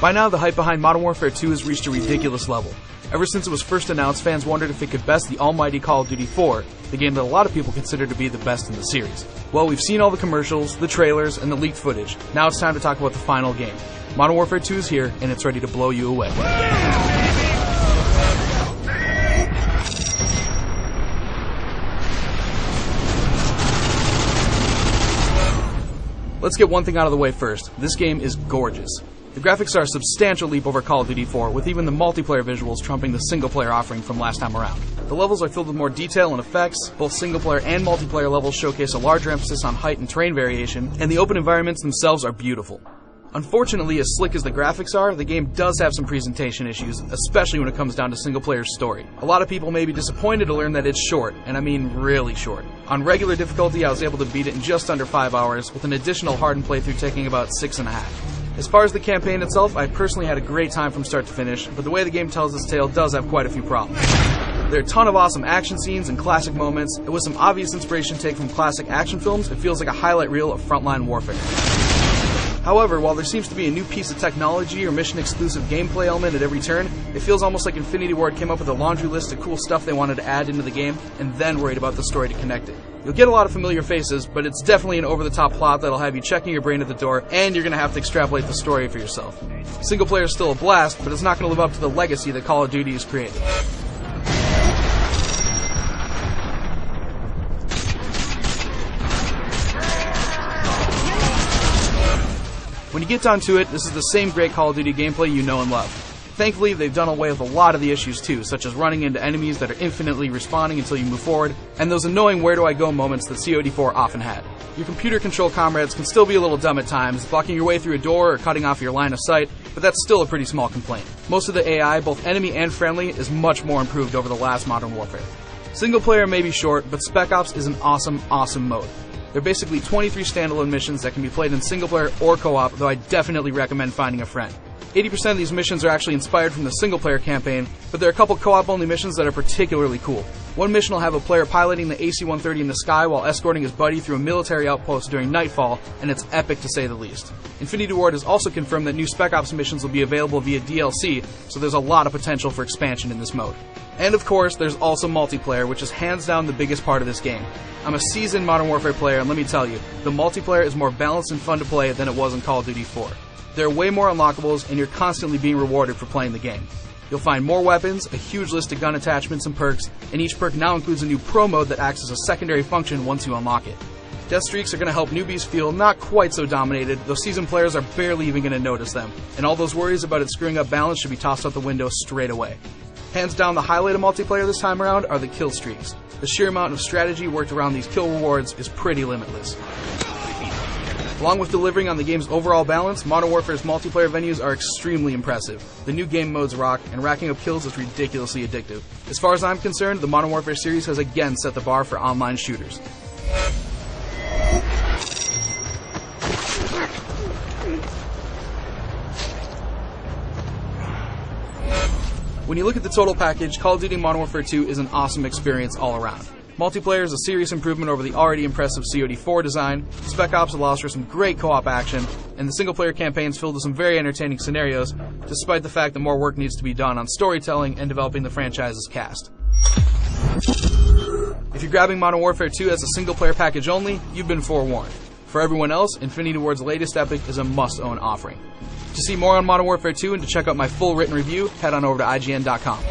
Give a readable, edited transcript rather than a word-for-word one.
By now, the hype behind Modern Warfare 2 has reached a ridiculous level. Ever since it was first announced, fans wondered if it could best the almighty Call of Duty 4, the game that a lot of people consider to be the best in the series. Well, we've seen all the commercials, the trailers, and the leaked footage. Now it's time to talk about the final game. Modern Warfare 2 is here, and it's ready to blow you away. Let's get one thing out of the way first. This game is gorgeous. The graphics are a substantial leap over Call of Duty 4, with even the multiplayer visuals trumping the single-player offering from last time around. The levels are filled with more detail and effects, both single-player and multiplayer levels showcase a larger emphasis on height and terrain variation, and the open environments themselves are beautiful. Unfortunately, as slick as the graphics are, the game does have some presentation issues, especially when it comes down to single-player story. A lot of people may be disappointed to learn that it's short, and I mean really short. On regular difficulty, I was able to beat it in just under 5 hours, with an additional hardened playthrough taking about 6.5. As far as the campaign itself, I personally had a great time from start to finish, but the way the game tells its tale does have quite a few problems. There are a ton of awesome action scenes and classic moments, and with some obvious inspiration taken from classic action films, it feels like a highlight reel of frontline warfare. However, while there seems to be a new piece of technology or mission-exclusive gameplay element at every turn, it feels almost like Infinity Ward came up with a laundry list of cool stuff they wanted to add into the game, and then worried about the story to connect it. You'll get a lot of familiar faces, but it's definitely an over-the-top plot that'll have you checking your brain at the door, and you're going to have to extrapolate the story for yourself. Single player is still a blast, but it's not going to live up to the legacy that Call of Duty has created. When you get down to it, this is the same great Call of Duty gameplay you know and love. Thankfully, they've done away with a lot of the issues too, such as running into enemies that are infinitely respawning until you move forward, and those annoying where-do-I-go moments that COD4 often had. Your computer-controlled comrades can still be a little dumb at times, blocking your way through a door or cutting off your line of sight, but that's still a pretty small complaint. Most of the AI, both enemy and friendly, is much more improved over the last Modern Warfare. Single player may be short, but Spec Ops is an awesome mode. There are basically 23 standalone missions that can be played in single-player or co-op, though I definitely recommend finding a friend. 80% of these missions are actually inspired from the single-player campaign, but there are a couple co-op-only missions that are particularly cool. One mission will have a player piloting the AC-130 in the sky while escorting his buddy through a military outpost during nightfall, and it's epic to say the least. Infinity Ward has also confirmed that new Spec Ops missions will be available via DLC, so there's a lot of potential for expansion in this mode. And of course, there's also multiplayer, which is hands down the biggest part of this game. I'm a seasoned Modern Warfare player, and let me tell you, the multiplayer is more balanced and fun to play than it was in Call of Duty 4. There are way more unlockables, and you're constantly being rewarded for playing the game. You'll find more weapons, a huge list of gun attachments and perks, and each perk now includes a new pro mode that acts as a secondary function once you unlock it. Death streaks are going to help newbies feel not quite so dominated, though seasoned players are barely even going to notice them, and all those worries about it screwing up balance should be tossed out the window straight away. Hands down, the highlight of multiplayer this time around are the kill streaks. The sheer amount of strategy worked around these kill rewards is pretty limitless. Along with delivering on the game's overall balance, Modern Warfare's multiplayer venues are extremely impressive. The new game modes rock, and racking up kills is ridiculously addictive. As far as I'm concerned, the Modern Warfare series has again set the bar for online shooters. When you look at the total package, Call of Duty Modern Warfare 2 is an awesome experience all around. Multiplayer is a serious improvement over the already impressive COD4 design, Spec Ops allows for some great co-op action, and the single-player campaign is filled with some very entertaining scenarios, despite the fact that more work needs to be done on storytelling and developing the franchise's cast. If you're grabbing Modern Warfare 2 as a single-player package only, you've been forewarned. For everyone else, Infinity Ward's latest epic is a must-own offering. To see more on Modern Warfare 2 and to check out my full written review, head on over to IGN.com.